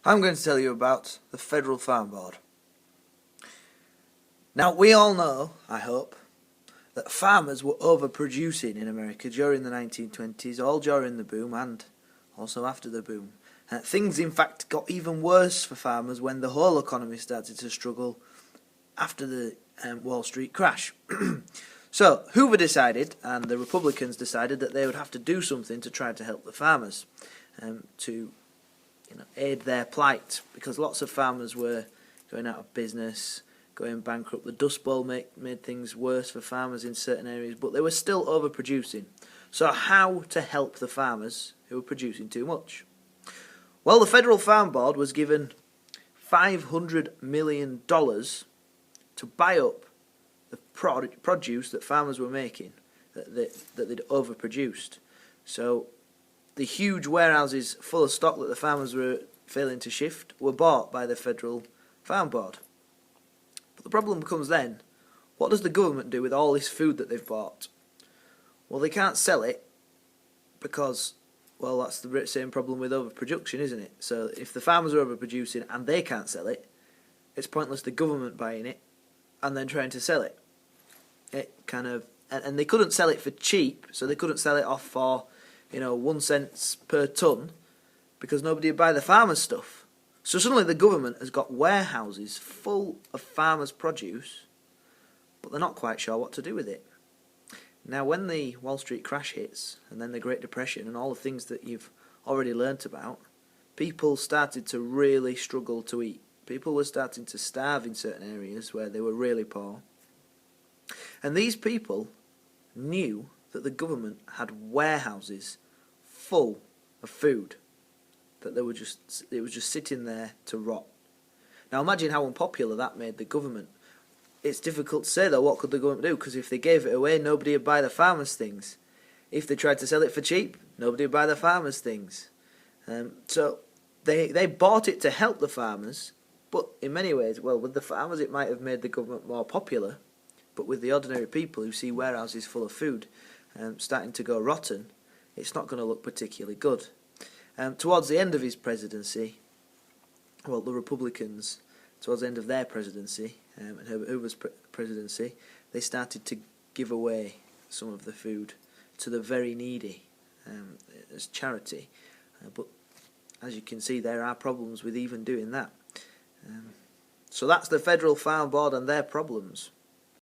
I'm going to tell you about the Federal Farm Board. Now, we all know, I hope, that farmers were overproducing in America during the 1920s, all during the boom and also after the boom. Things, in fact, got even worse for farmers when the whole economy started to struggle after the Wall Street crash. So, Hoover decided, and the Republicans decided, that they would have to do something to try to help the farmers, to aid their plight, because lots of farmers were going out of business, going bankrupt. The Dust Bowl made things worse for farmers in certain areas, but they were still overproducing. So how to help the farmers who were producing too much? Well, the Federal Farm Board was given $500 million to buy up the produce that farmers were making, that they'd overproduced. So the huge warehouses full of stock that the farmers were failing to shift were bought by the Federal Farm Board. But the problem comes then, what does the government do with all this food that they've bought? Well, they can't sell it because, well, that's the same problem with overproduction, isn't it? So if the farmers are overproducing and they can't sell it, it's pointless the government buying it and then trying to sell it. And they couldn't sell it for cheap, so they couldn't sell it off for 1 cent per tonne, because nobody would buy the farmers' stuff. So suddenly the government has got warehouses full of farmers' produce, but they're not quite sure what to do with it. Now, when the Wall Street crash hits, and then the Great Depression, and all the things that you've already learnt about, people started to really struggle to eat. People were starting to starve in certain areas where they were really poor. And these people knew that the government had warehouses full of food, that it was just sitting there to rot. Now imagine how unpopular that made the government. It's difficult to say though, what could the government do? Because if they gave it away, nobody would buy the farmers' things. If they tried to sell it for cheap, nobody would buy the farmers' things. So they bought it to help the farmers, but in many ways, well, with the farmers it might have made the government more popular, but with the ordinary people who see warehouses full of food starting to go rotten, it's not going to look particularly good. Towards the end of his presidency, well, the Republicans, towards the end of their presidency, and Hoover's presidency, they started to give away some of the food to the very needy as charity. But as you can see, there are problems with even doing that. So that's the Federal Farm Board and their problems.